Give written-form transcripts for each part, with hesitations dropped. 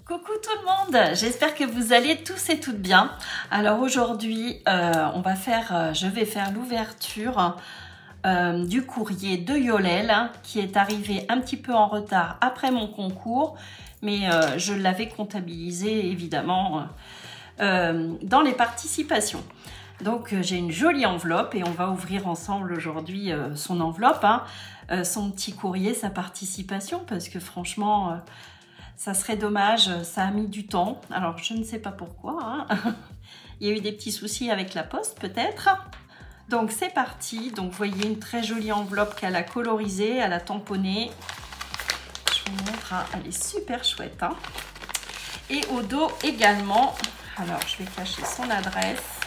Coucou tout le monde, j'espère que vous allez tous et toutes bien. Alors aujourd'hui, je vais faire l'ouverture du courrier de Yolel qui est arrivé un petit peu en retard après mon concours, mais je l'avais comptabilisé évidemment dans les participations. Donc j'ai une jolie enveloppe et on va ouvrir ensemble aujourd'hui son enveloppe, son petit courrier, sa participation, parce que franchement... ça serait dommage, ça a mis du temps. Alors, je ne sais pas pourquoi. Il y a eu des petits soucis avec la poste, peut-être. Donc, c'est parti. Donc, vous voyez une très jolie enveloppe qu'elle a colorisée, elle a tamponné. Je vous montre, elle est super chouette. Et au dos également. Alors, je vais cacher son adresse.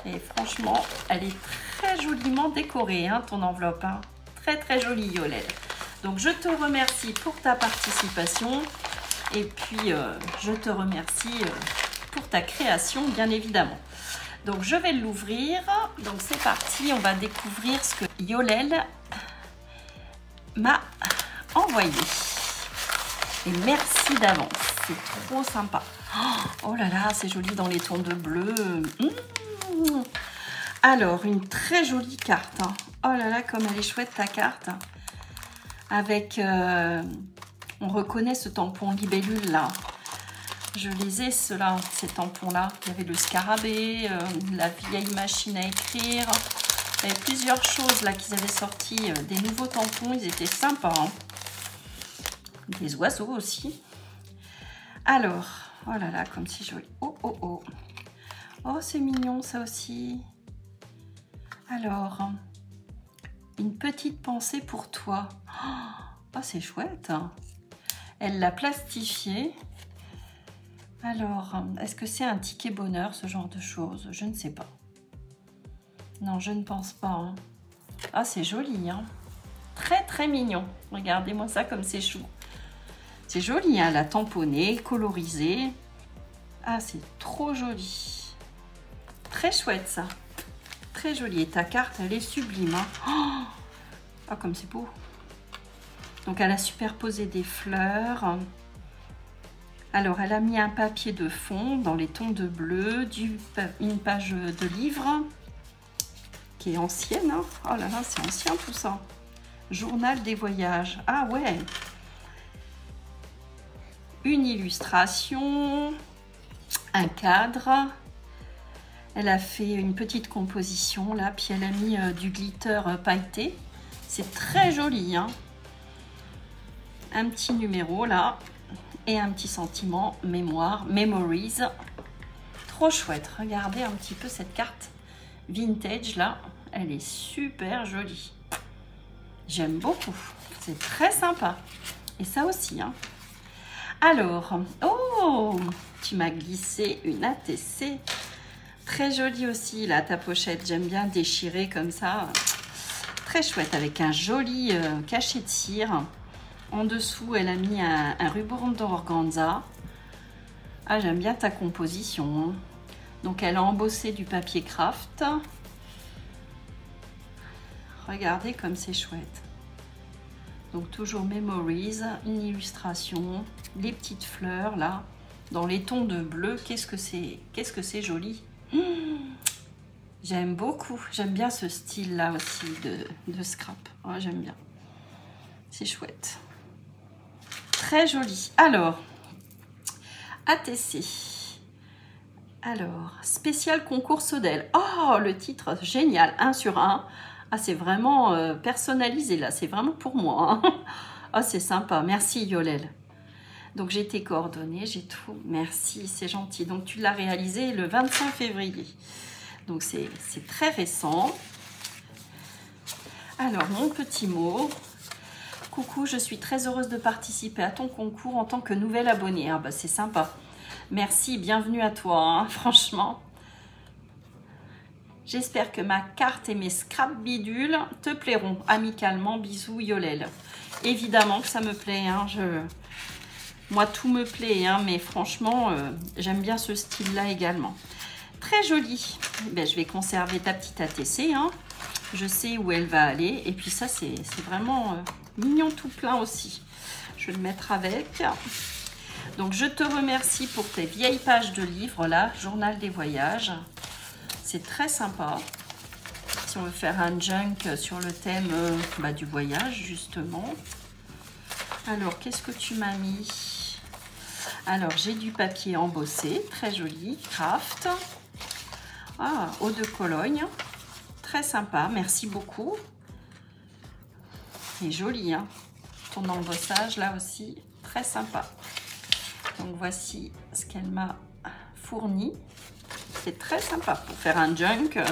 Et franchement, elle est très joliment décorée, ton enveloppe. Très, très jolie, Yolel. Donc, je te remercie pour ta participation et puis je te remercie pour ta création, bien évidemment. Donc, je vais l'ouvrir. Donc, c'est parti. On va découvrir ce que Yolel m'a envoyé. Et merci d'avance. C'est trop sympa. Oh là là, c'est joli dans les tons de bleu. Alors, une très jolie carte. Oh là là, comme elle est chouette ta carte. Avec, on reconnaît ce tampon libellule là. Je les ai ceux-là, ces tampons-là. Il y avait le scarabée, la vieille machine à écrire. Il y avait plusieurs choses là qu'ils avaient sorti, des nouveaux tampons, ils étaient sympas. Des oiseaux aussi. Alors, oh là là, comme c'est joli. Oh, oh, oh. Oh, c'est mignon ça aussi. Alors... une petite pensée pour toi. Oh, c'est chouette. Elle l'a plastifié. Alors, est-ce que c'est un ticket bonheur, ce genre de choses? Je ne sais pas. Non, je ne pense pas. Ah, c'est joli. Très, très mignon. Regardez-moi ça comme c'est chou. C'est joli, la tamponné, colorisé. Ah, c'est trop joli. Très chouette, ça. Très jolie. Et ta carte, elle est sublime. Oh, comme c'est beau. Donc, elle a superposé des fleurs. Alors, elle a mis un papier de fond dans les tons de bleu, une page de livre qui est ancienne. Oh là là, c'est ancien tout ça. Journal des voyages. Ah ouais. Une illustration, un cadre. Elle a fait une petite composition là, puis elle a mis du glitter pailleté. C'est très joli. Un petit numéro là et un petit sentiment mémoire, memories. Trop chouette. Regardez un petit peu cette carte vintage là. Elle est super jolie. J'aime beaucoup. C'est très sympa. Et ça aussi. Alors, oh, tu m'as glissé une ATC. Très jolie aussi, là, ta pochette. J'aime bien déchirer comme ça. Très chouette, avec un joli cachet de cire. En dessous, elle a mis un ruban d'organza. Ah, j'aime bien ta composition. Donc, elle a embossé du papier craft. Regardez comme c'est chouette. Donc, toujours Memories, une illustration, les petites fleurs, là, dans les tons de bleu. Qu'est-ce que c'est joli. J'aime beaucoup. J'aime bien ce style-là aussi de scrap. Oh, j'aime bien. C'est chouette. Très joli. Alors, ATC. Alors, spécial concours Sodel. Oh, le titre, génial. 1 sur 1. Ah, c'est vraiment personnalisé là. C'est vraiment pour moi. Oh, c'est sympa. Merci, Yolel. Donc, j'ai tes coordonnées, j'ai tout. Merci, c'est gentil. Donc, tu l'as réalisé le 25 février. Donc, c'est très récent. Alors, mon petit mot. Coucou, je suis très heureuse de participer à ton concours en tant que nouvelle abonnée. Ah, bah, c'est sympa. Merci, bienvenue à toi, franchement. J'espère que ma carte et mes scrap bidules te plairont. Amicalement, bisous, Yolel. Évidemment que ça me plaît, Moi, tout me plaît, mais franchement, j'aime bien ce style-là également. Très joli. Ben, je vais conserver ta petite ATC. Je sais où elle va aller. Et puis ça, c'est vraiment mignon tout plein aussi. Je vais le mettre avec. Donc je te remercie pour tes vieilles pages de livres là, journal des voyages. C'est très sympa. Si on veut faire un junk sur le thème du voyage justement. Alors qu'est-ce que tu m'as mis? Alors j'ai du papier embossé, très joli, craft. Ah, eau de Cologne, très sympa, merci beaucoup. Et joli, hein, ton embossage là aussi, très sympa. Donc voici ce qu'elle m'a fourni. C'est très sympa pour faire un junk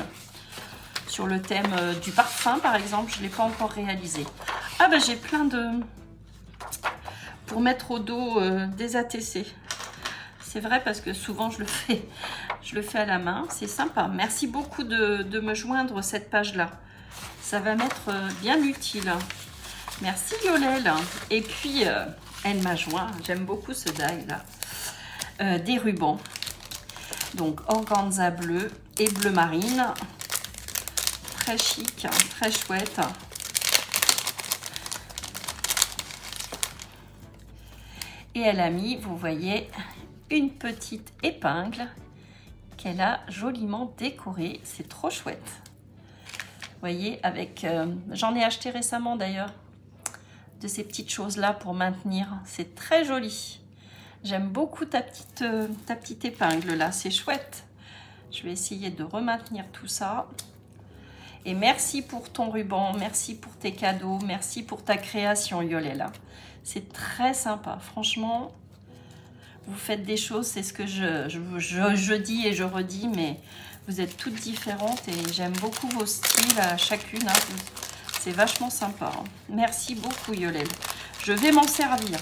sur le thème du parfum par exemple. Je ne l'ai pas encore réalisé. Ah ben j'ai plein de... pour mettre au dos des ATC. C'est vrai parce que souvent je le fais à la main. C'est sympa. Merci beaucoup de me joindre cette page-là. Ça va m'être bien utile. Merci Yolelle. Et puis, elle m'a joint. J'aime beaucoup ce die-là. Des rubans. Donc, organza bleu et bleu marine. Très chic, très chouette. Et elle a mis, vous voyez, une petite épingle qu'elle a joliment décorée. C'est trop chouette. Vous voyez, avec... j'en ai acheté récemment d'ailleurs, de ces petites choses-là pour maintenir. C'est très joli. J'aime beaucoup ta petite épingle là, c'est chouette. Je vais essayer de remaintenir tout ça. Et merci pour ton ruban, merci pour tes cadeaux, merci pour ta création Yolelle. C'est très sympa, franchement. Vous faites des choses, c'est ce que je dis et je redis, mais vous êtes toutes différentes et j'aime beaucoup vos styles à chacune. Hein. C'est vachement sympa. Hein. Merci beaucoup Yolelle. Je vais m'en servir.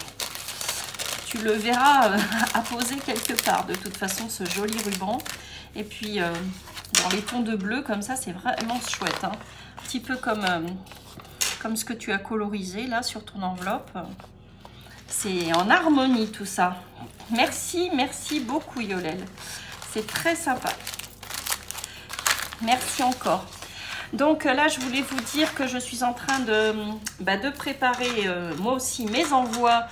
Tu le verras à poser quelque part. De toute façon, ce joli ruban. Et puis, dans les tons de bleu, comme ça, c'est vraiment chouette. Hein. Un petit peu comme ce que tu as colorisé là sur ton enveloppe. C'est en harmonie tout ça. Merci, merci beaucoup Yolelle. C'est très sympa. Merci encore. Donc là, je voulais vous dire que je suis en train de préparer moi aussi mes envois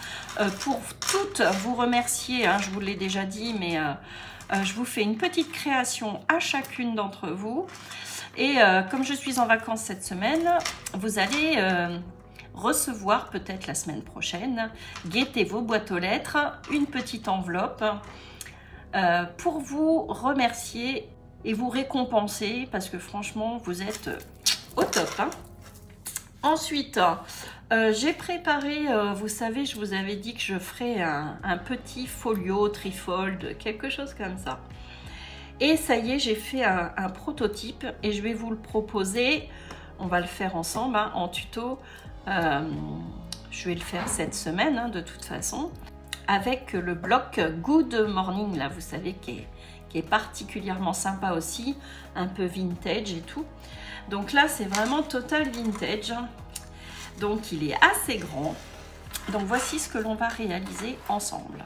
pour toutes vous remercier. Hein, je vous l'ai déjà dit, mais je vous fais une petite création à chacune d'entre vous. Et comme je suis en vacances cette semaine, vous allez recevoir peut-être la semaine prochaine, guettez vos boîtes aux lettres, une petite enveloppe pour vous remercier et vous récompenser parce que franchement vous êtes au top. Hein. Ensuite, j'ai préparé, vous savez, je vous avais dit que je ferais un petit folio, trifold, quelque chose comme ça. Et ça y est, j'ai fait un prototype et je vais vous le proposer. On va le faire ensemble hein, en tuto. Je vais le faire cette semaine hein, de toute façon. Avec le bloc Good Morning, là, vous savez, qui est particulièrement sympa aussi. Un peu vintage et tout. Donc là, c'est vraiment total vintage. Donc, il est assez grand. Donc, voici ce que l'on va réaliser ensemble.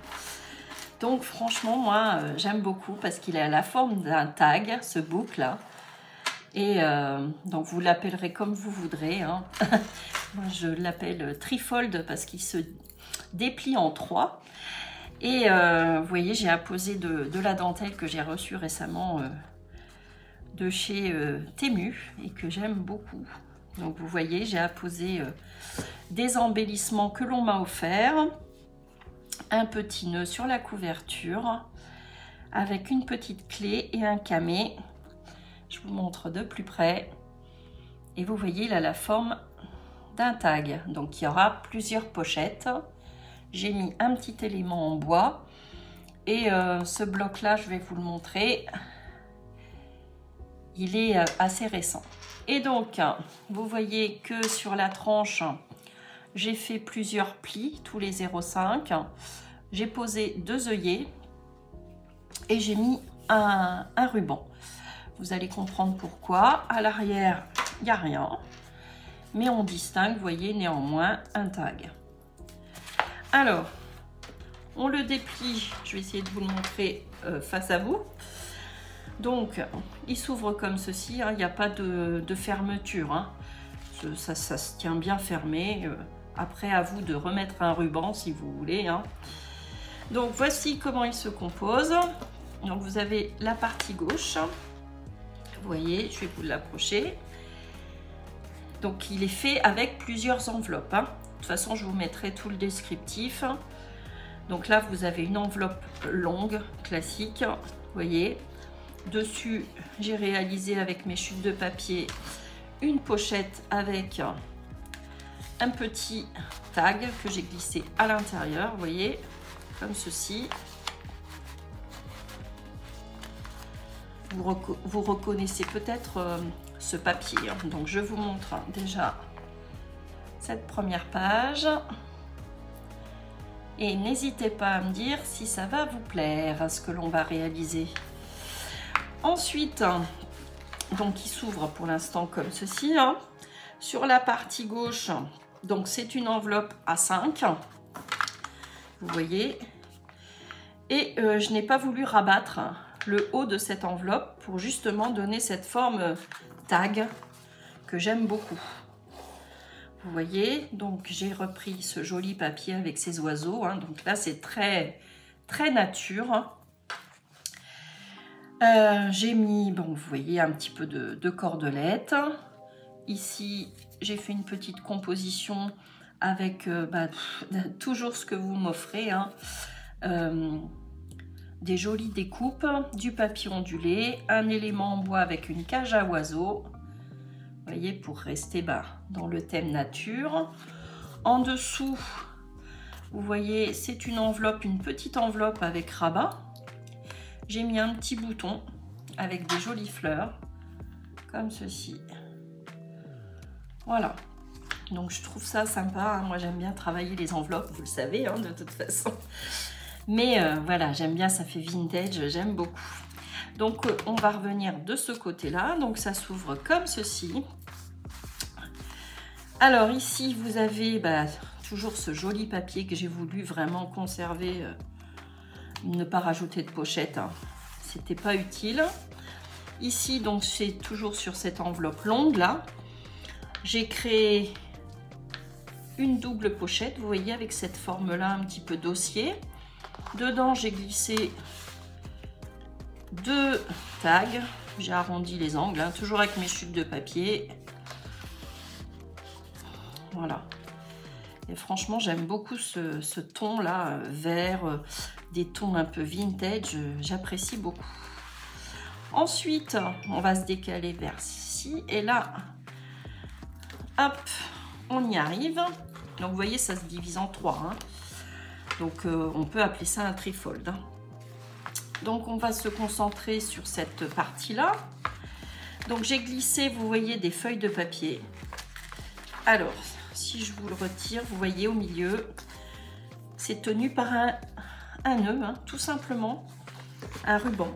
Donc, franchement, moi, j'aime beaucoup parce qu'il est à la forme d'un tag, ce book là. Et donc, vous l'appellerez comme vous voudrez. Hein. Moi, je l'appelle trifold parce qu'il se déplie en 3. Et vous voyez, j'ai apposé de la dentelle que j'ai reçue récemment de chez Temu et que j'aime beaucoup. Donc, vous voyez, j'ai apposé des embellissements que l'on m'a offerts. Un petit nœud sur la couverture avec une petite clé et un camé. Je vous montre de plus près. Et vous voyez, il a la forme d'un tag. Donc, il y aura plusieurs pochettes. J'ai mis un petit élément en bois. Et ce bloc-là, je vais vous le montrer. Il est assez récent. Et donc, vous voyez que sur la tranche, j'ai fait plusieurs plis, tous les 0,5. J'ai posé 2 œillets et j'ai mis un ruban. Vous allez comprendre pourquoi. À l'arrière, il n'y a rien. Mais on distingue, vous voyez, néanmoins, un tag. Alors, on le déplie. Je vais essayer de vous le montrer face à vous. Donc, il s'ouvre comme ceci. Hein. Il n'y a pas de fermeture. Hein. Ça se tient bien fermé. Après, à vous de remettre un ruban si vous voulez. Hein. Donc voici comment il se compose. Donc vous avez la partie gauche. Vous voyez, je vais vous l'approcher. Donc il est fait avec plusieurs enveloppes. De toute façon, je vous mettrai tout le descriptif. Donc là, vous avez une enveloppe longue, classique. Vous voyez. Dessus, j'ai réalisé avec mes chutes de papier une pochette avec un petit tag que j'ai glissé à l'intérieur. Vous voyez, comme ceci. Vous reconnaissez peut-être ce papier. Donc je vous montre déjà cette première page. Et n'hésitez pas à me dire si ça va vous plaire, ce que l'on va réaliser. Ensuite, donc il s'ouvre pour l'instant comme ceci. Sur la partie gauche, donc c'est une enveloppe A5. Vous voyez. Et je n'ai pas voulu rabattre le haut de cette enveloppe pour justement donner cette forme tag que j'aime beaucoup. Vous voyez, donc j'ai repris ce joli papier avec ces oiseaux. Donc là, c'est très nature. J'ai mis, bon, vous voyez, un petit peu de cordelettes. Ici, j'ai fait une petite composition avec toujours ce que vous m'offrez. Des jolies découpes, du papier ondulé, un élément en bois avec une cage à oiseaux. Vous voyez, pour rester dans le thème nature. En dessous, vous voyez, c'est une enveloppe, une petite enveloppe avec rabat. J'ai mis un petit bouton avec des jolies fleurs, comme ceci. Voilà. Donc je trouve ça sympa. Moi, j'aime bien travailler les enveloppes, vous le savez, de toute façon. Mais voilà, j'aime bien, ça fait vintage, j'aime beaucoup. Donc on va revenir de ce côté-là. Donc ça s'ouvre comme ceci. Alors ici, vous avez toujours ce joli papier que j'ai voulu vraiment conserver. Ne pas rajouter de pochette, c'était pas utile. Ici, donc c'est toujours sur cette enveloppe longue là. J'ai créé une double pochette, vous voyez, avec cette forme-là, un petit peu dossier. Dedans, j'ai glissé 2 tags. J'ai arrondi les angles, toujours avec mes chutes de papier. Voilà. Et franchement, j'aime beaucoup ce ton-là, vert, des tons un peu vintage. J'apprécie beaucoup. Ensuite, on va se décaler vers ici. Et là, hop, on y arrive. Donc, vous voyez, ça se divise en 3. Donc, on peut appeler ça un trifold. Donc, on va se concentrer sur cette partie-là. Donc, j'ai glissé, vous voyez, des feuilles de papier. Alors, si je vous le retire, vous voyez au milieu, c'est tenu par un nœud, tout simplement, un ruban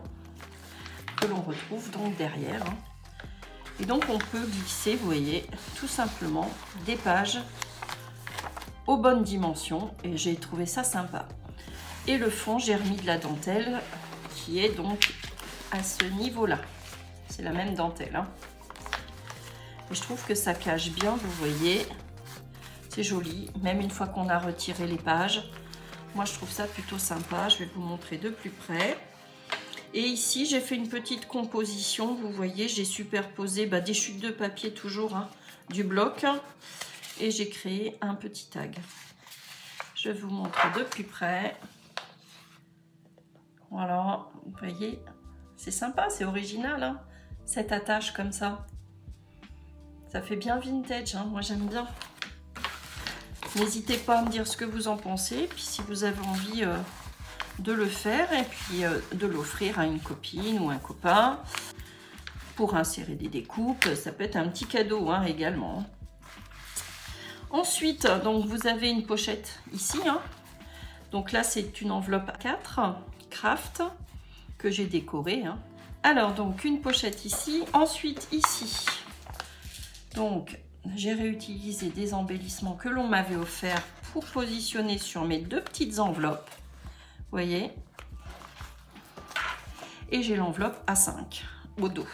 que l'on retrouve donc derrière. Et donc, on peut glisser, vous voyez, tout simplement des pages aux bonnes dimensions et j'ai trouvé ça sympa. Et le fond, j'ai remis de la dentelle qui est donc à ce niveau-là. C'est la même dentelle. Et je trouve que ça cache bien, vous voyez. C'est joli, même une fois qu'on a retiré les pages. Moi, je trouve ça plutôt sympa. Je vais vous montrer de plus près. Et ici, j'ai fait une petite composition. Vous voyez, j'ai superposé des chutes de papier toujours, du bloc. Et j'ai créé un petit tag. Je vous montre de plus près. Voilà, vous voyez, c'est sympa, c'est original, cette attache comme ça. Ça fait bien vintage, moi j'aime bien. N'hésitez pas à me dire ce que vous en pensez, puis si vous avez envie de le faire et puis de l'offrir à une copine ou un copain pour insérer des découpes, ça peut être un petit cadeau également. Ensuite, donc vous avez une pochette ici, donc là c'est une enveloppe A4 craft que j'ai décorée. Alors donc une pochette ici, ensuite ici, donc j'ai réutilisé des embellissements que l'on m'avait offert pour positionner sur mes 2 petites enveloppes, vous voyez, et j'ai l'enveloppe A5 au dos,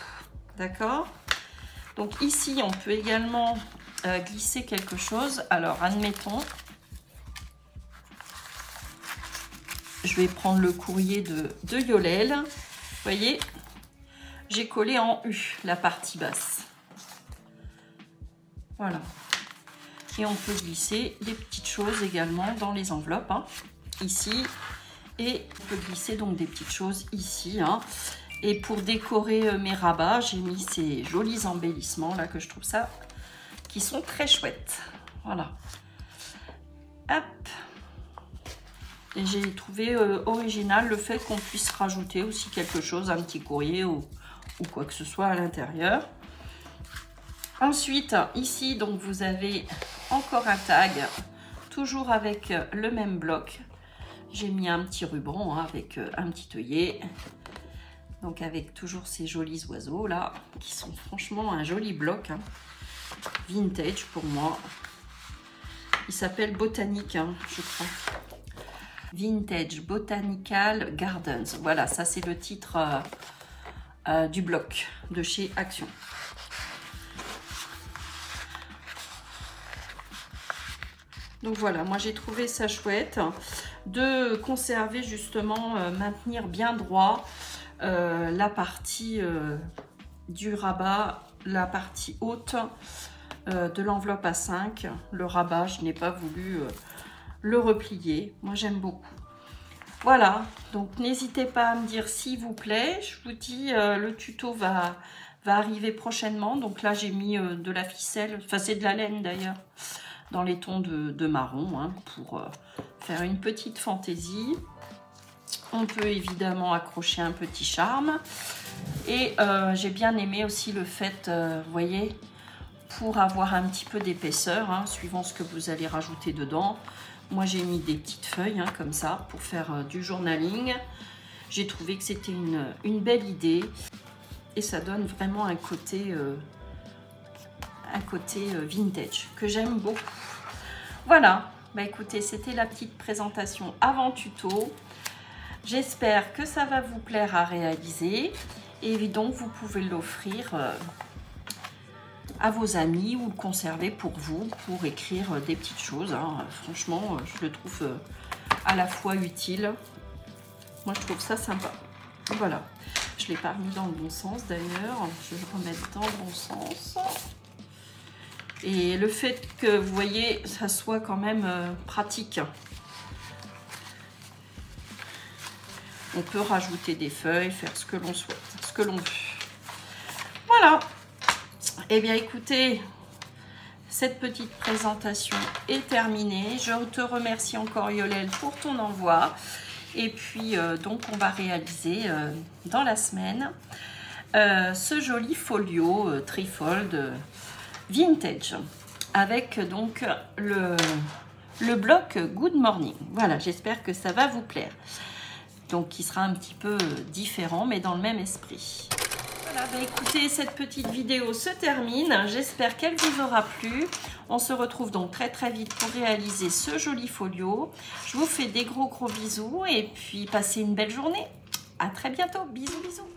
d'accord. Donc ici on peut également glisser quelque chose. Alors admettons, je vais prendre le courrier de Yolel. Vous voyez, j'ai collé en U la partie basse. Voilà. Et on peut glisser des petites choses également dans les enveloppes, hein, ici. Et on peut glisser donc des petites choses ici, hein. Et pour décorer mes rabats, j'ai mis ces jolis embellissements là que je trouve ça, qui sont très chouettes. Voilà. Hop. Et j'ai trouvé original le fait qu'on puisse rajouter aussi quelque chose, un petit courrier ou quoi que ce soit à l'intérieur. Ensuite, ici, donc vous avez encore un tag, toujours avec le même bloc. J'ai mis un petit ruban, hein, avec un petit œillet. Donc avec toujours ces jolis oiseaux là, qui sont franchement un joli bloc, hein. Vintage pour moi. Il s'appelle Botanique, hein, je crois. Vintage Botanical Gardens. Voilà, ça c'est le titre du bloc de chez Action. Donc voilà, moi j'ai trouvé ça chouette de conserver justement, maintenir bien droit la partie du rabat, la partie haute de l'enveloppe A5. Le rabat, je n'ai pas voulu le replier. Moi j'aime beaucoup. Voilà, donc n'hésitez pas à me dire s'il vous plaît. Je vous dis, le tuto va arriver prochainement. Donc là j'ai mis de la ficelle, enfin c'est de la laine d'ailleurs, dans les tons de marron, hein, pour faire une petite fantaisie. On peut évidemment accrocher un petit charme. Et j'ai bien aimé aussi le fait, vous voyez, pour avoir un petit peu d'épaisseur, hein, suivant ce que vous allez rajouter dedans. Moi j'ai mis des petites feuilles, hein, comme ça, pour faire du journaling. J'ai trouvé que c'était une belle idée. Et ça donne vraiment un côté vintage que j'aime beaucoup. Voilà, bah écoutez, c'était la petite présentation avant tuto. J'espère que ça va vous plaire à réaliser et donc vous pouvez l'offrir à vos amis ou le conserver pour vous, pour écrire des petites choses, hein. Franchement, je le trouve à la fois utile. Moi je trouve ça sympa. Voilà, je ne l'ai pas remis dans le bon sens d'ailleurs, je vais le remettre dans le bon sens. Et le fait que, vous voyez, ça soit quand même pratique. On peut rajouter des feuilles, faire ce que l'on souhaite, ce que l'on veut. Voilà. Eh bien, écoutez, cette petite présentation est terminée. Je te remercie encore, Yolel, pour ton envoi. Et puis, donc, on va réaliser dans la semaine ce joli folio trifold vintage avec donc le bloc Good Morning. Voilà, j'espère que ça va vous plaire. Donc qui sera un petit peu différent mais dans le même esprit. Voilà, bah écoutez, cette petite vidéo se termine. J'espère qu'elle vous aura plu. On se retrouve donc très très vite pour réaliser ce joli folio. Je vous fais des gros bisous et puis passez une belle journée. À très bientôt. Bisous bisous.